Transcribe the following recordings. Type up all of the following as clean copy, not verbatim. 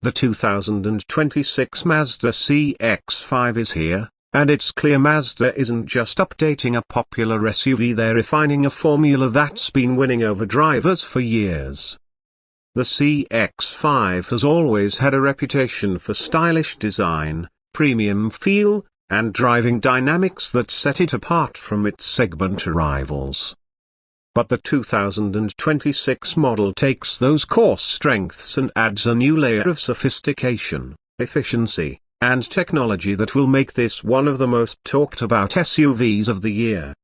the 2026 Mazda CX-5 is here, and it's clear Mazda isn't just updating a popular SUV, they're refining a formula that's been winning over drivers for years. The CX-5 has always had a reputation for stylish design, premium feel, and driving dynamics that set it apart from its segment rivals. But the 2026 model takes those core strengths and adds a new layer of sophistication, efficiency, and technology that will make this one of the most talked about SUVs of the year.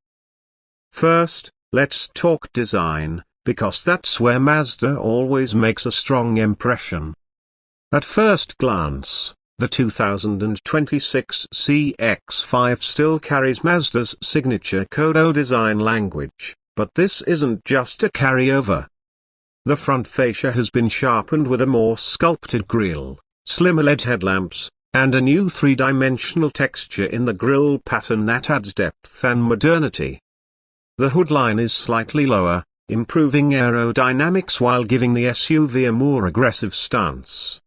First, let's talk design, because that's where Mazda always makes a strong impression. At first glance, the 2026 CX-5 still carries Mazda's signature Kodo design language. But this isn't just a carryover. The front fascia has been sharpened with a more sculpted grille, slimmer LED headlamps, and a new three-dimensional texture in the grille pattern that adds depth and modernity. The hood line is slightly lower, improving aerodynamics while giving the SUV a more aggressive stance.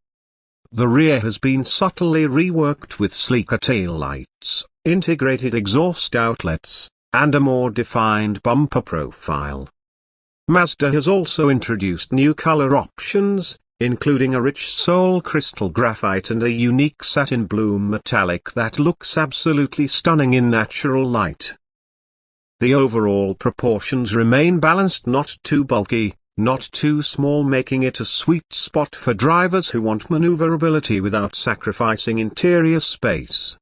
The rear has been subtly reworked with sleeker taillights, integrated exhaust outlets, and a more defined bumper profile. Mazda has also introduced new color options, including a rich Sol crystal graphite and a unique satin blue metallic that looks absolutely stunning in natural light. The overall proportions remain balanced, not too bulky, not too small, making it a sweet spot for drivers who want maneuverability without sacrificing interior space.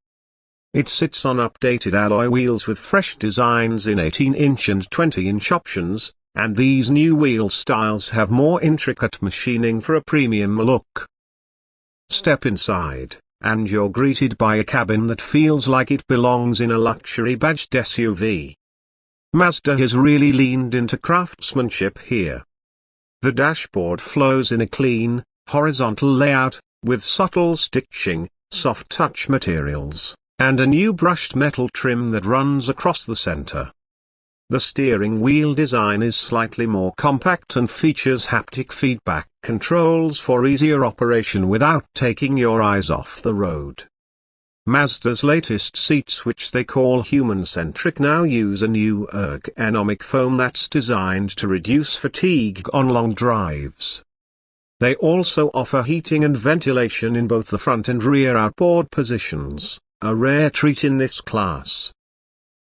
It sits on updated alloy wheels with fresh designs in 18-inch and 20-inch options, and these new wheel styles have more intricate machining for a premium look. Step inside, and you're greeted by a cabin that feels like it belongs in a luxury badged SUV. Mazda has really leaned into craftsmanship here. The dashboard flows in a clean, horizontal layout, with subtle stitching, soft touch materials, and a new brushed metal trim that runs across the center. The steering wheel design is slightly more compact and features haptic feedback controls for easier operation without taking your eyes off the road. Mazda's latest seats, which they call human-centric, now use a new ergonomic foam that's designed to reduce fatigue on long drives. They also offer heating and ventilation in both the front and rear outboard positions, a rare treat in this class.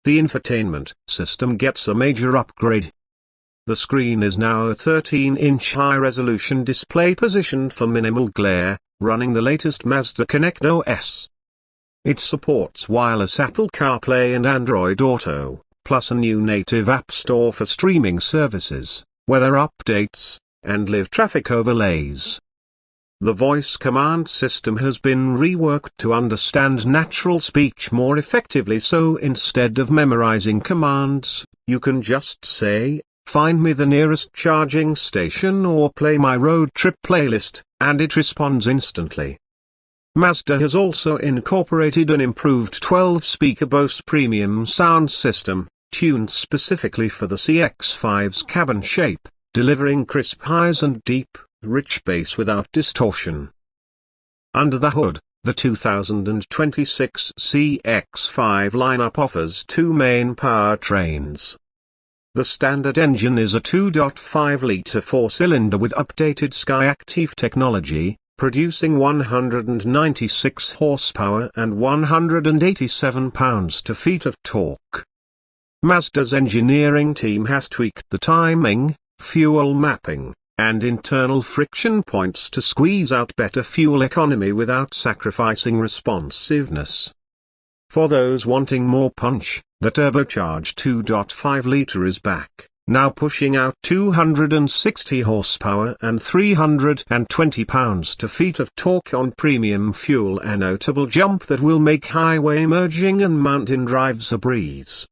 The infotainment system gets a major upgrade. The screen is now a 13-inch high-resolution display positioned for minimal glare, running the latest Mazda Connect OS. It supports wireless Apple CarPlay and Android Auto, plus a new native app store for streaming services, weather updates, and live traffic overlays. The voice command system has been reworked to understand natural speech more effectively, so instead of memorizing commands, you can just say, "Find me the nearest charging station" or "Play my road trip playlist," and it responds instantly. Mazda has also incorporated an improved 12-speaker Bose premium sound system, tuned specifically for the CX-5's cabin shape, delivering crisp highs and deep, rich bass without distortion. Under the hood, the 2026 CX-5 lineup offers two main powertrains. The standard engine is a 2.5-liter four-cylinder with updated Skyactiv technology, producing 196 horsepower and 187 pounds-feet of torque. Mazda's engineering team has tweaked the timing, fuel mapping, and internal friction points to squeeze out better fuel economy without sacrificing responsiveness. For those wanting more punch, the turbocharged 2.5-liter is back, now pushing out 260 horsepower and 320 pounds-feet of torque on premium fuel, a notable jump that will make highway merging and mountain drives a breeze.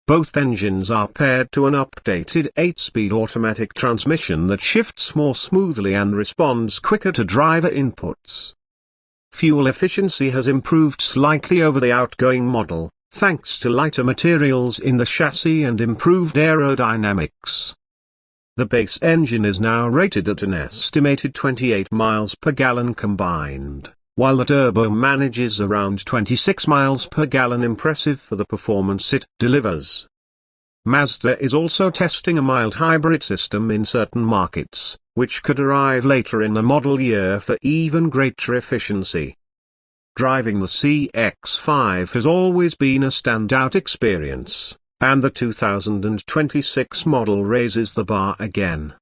Both engines are paired to an updated 8-speed automatic transmission that shifts more smoothly and responds quicker to driver inputs. Fuel efficiency has improved slightly over the outgoing model, thanks to lighter materials in the chassis and improved aerodynamics. The base engine is now rated at an estimated 28 miles per gallon combined, while the turbo manages around 26 miles per gallon, impressive for the performance it delivers. Mazda is also testing a mild hybrid system in certain markets, which could arrive later in the model year for even greater efficiency. Driving the CX-5 has always been a standout experience, and the 2026 model raises the bar again.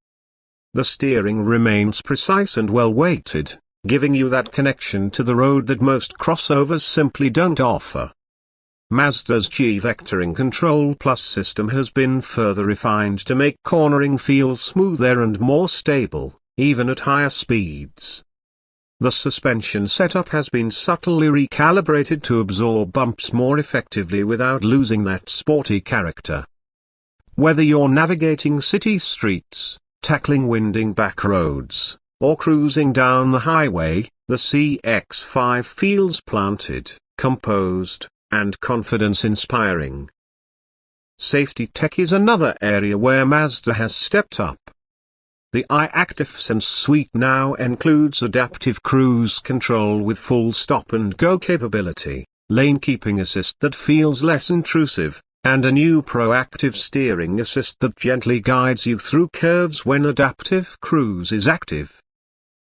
The steering remains precise and well-weighted, giving you that connection to the road that most crossovers simply don't offer. Mazda's G-Vectoring Control Plus system has been further refined to make cornering feel smoother and more stable, even at higher speeds. The suspension setup has been subtly recalibrated to absorb bumps more effectively without losing that sporty character. Whether you're navigating city streets, tackling winding back roads, or cruising down the highway, the CX-5 feels planted, composed, and confidence-inspiring. Safety tech is another area where Mazda has stepped up. The iActive suite now includes adaptive cruise control with full stop-and-go capability, lane keeping assist that feels less intrusive, and a new proactive steering assist that gently guides you through curves when adaptive cruise is active.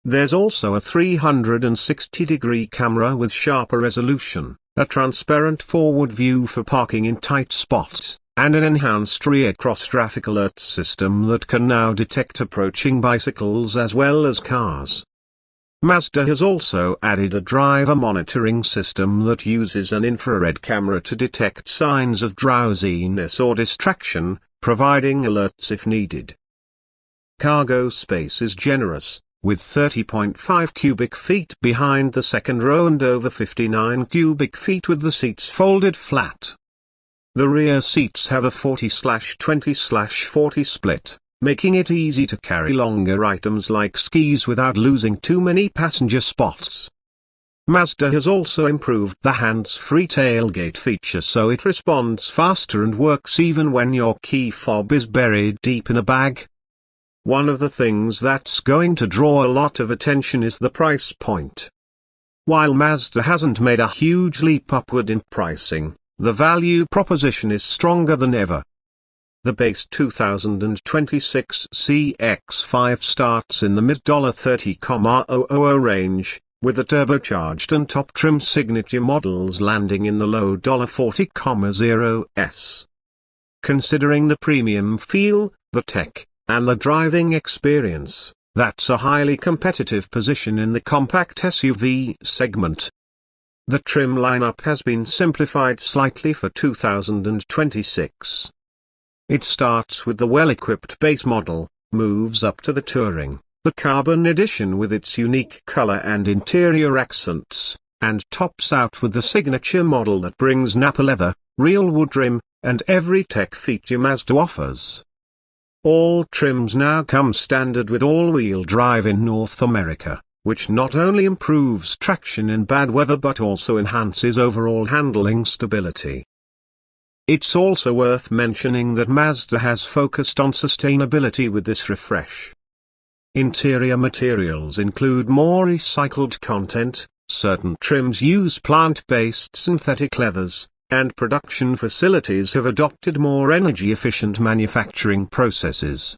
There's also a 360-degree camera with sharper resolution, a transparent forward view for parking in tight spots, and an enhanced rear cross-traffic alert system that can now detect approaching bicycles as well as cars. Mazda has also added a driver monitoring system that uses an infrared camera to detect signs of drowsiness or distraction, providing alerts if needed. Cargo space is generous, with 30.5 cubic feet behind the second row and over 59 cubic feet with the seats folded flat. The rear seats have a 40/20/40 split, making it easy to carry longer items like skis without losing too many passenger spots. Mazda has also improved the hands-free tailgate feature so it responds faster and works even when your key fob is buried deep in a bag. One of the things that's going to draw a lot of attention is the price point. While Mazda hasn't made a huge leap upward in pricing, the value proposition is stronger than ever. The base 2026 CX-5 starts in the mid-$30,000 range, with the turbocharged and top trim signature models landing in the low $40,000s. Considering the premium feel, the tech, and the driving experience, that's a highly competitive position in the compact SUV segment. The trim lineup has been simplified slightly for 2026. It starts with the well-equipped base model, moves up to the Touring, the Carbon Edition with its unique color and interior accents, and tops out with the signature model that brings Nappa leather, real wood trim, and every tech feature Mazda offers. All trims now come standard with all-wheel drive in North America, which not only improves traction in bad weather but also enhances overall handling stability. It's also worth mentioning that Mazda has focused on sustainability with this refresh. Interior materials include more recycled content, certain trims use plant-based synthetic leathers, and production facilities have adopted more energy-efficient manufacturing processes.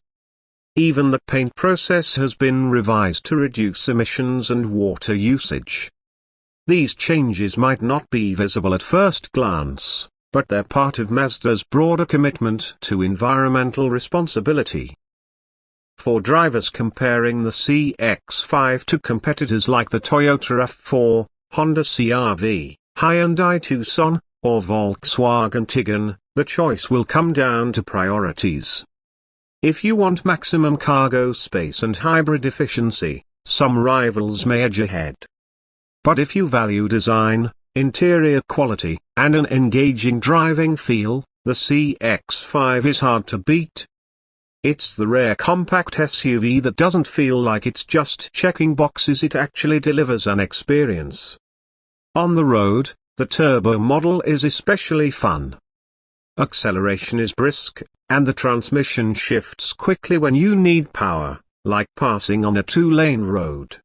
Even the paint process has been revised to reduce emissions and water usage. These changes might not be visible at first glance, but they're part of Mazda's broader commitment to environmental responsibility. For drivers comparing the CX-5 to competitors like the Toyota RAV4, Honda CR-V, Hyundai Tucson, or Volkswagen Tiguan, the choice will come down to priorities. If you want maximum cargo space and hybrid efficiency, some rivals may edge ahead. But if you value design, interior quality, and an engaging driving feel, the CX-5 is hard to beat. It's the rare compact SUV that doesn't feel like it's just checking boxes, it actually delivers an experience. On the road, the turbo model is especially fun. Acceleration is brisk, and the transmission shifts quickly when you need power, like passing on a two-lane road.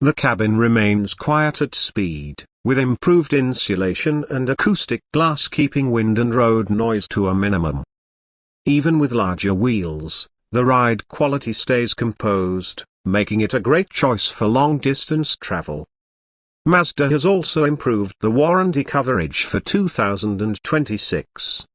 The cabin remains quiet at speed, with improved insulation and acoustic glass keeping wind and road noise to a minimum. Even with larger wheels, the ride quality stays composed, making it a great choice for long-distance travel. Mazda has also improved the warranty coverage for 2026.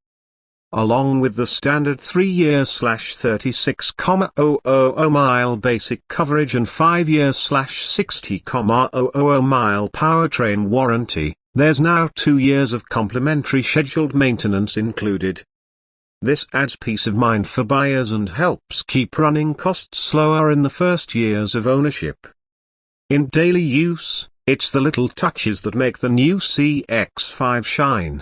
Along with the standard 3-year/36,000 mile basic coverage and 5-year/60,000 mile powertrain warranty, there's now 2 years of complimentary scheduled maintenance included. This adds peace of mind for buyers and helps keep running costs lower in the first years of ownership. In daily use, it's the little touches that make the new CX-5 shine.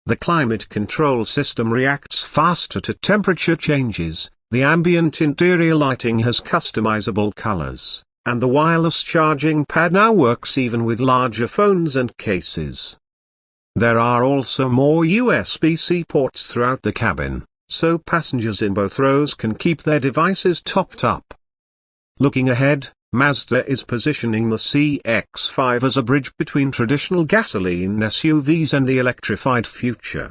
The climate control system reacts faster to temperature changes, the ambient interior lighting has customizable colors, and the wireless charging pad now works even with larger phones and cases. There are also more USB-C ports throughout the cabin, so passengers in both rows can keep their devices topped up. Looking ahead, Mazda is positioning the CX-5 as a bridge between traditional gasoline SUVs and the electrified future.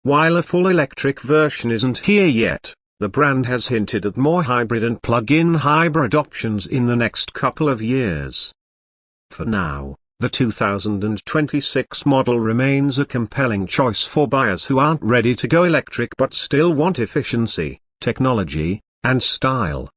While a full electric version isn't here yet, the brand has hinted at more hybrid and plug-in hybrid options in the next couple of years. For now, the 2026 model remains a compelling choice for buyers who aren't ready to go electric but still want efficiency, technology, and style.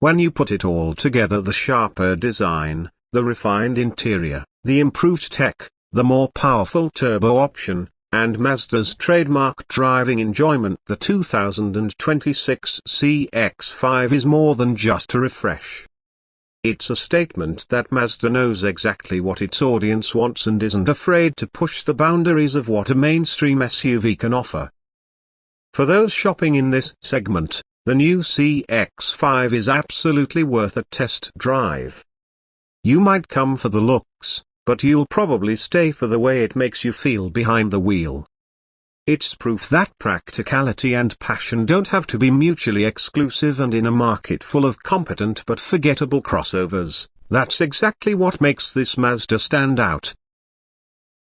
When you put it all together, the sharper design, the refined interior, the improved tech, the more powerful turbo option, and Mazda's trademark driving enjoyment, the 2026 CX-5 is more than just a refresh. It's a statement that Mazda knows exactly what its audience wants and isn't afraid to push the boundaries of what a mainstream SUV can offer. For those shopping in this segment, the new CX-5 is absolutely worth a test drive. You might come for the looks, but you'll probably stay for the way it makes you feel behind the wheel. It's proof that practicality and passion don't have to be mutually exclusive, and in a market full of competent but forgettable crossovers, that's exactly what makes this Mazda stand out.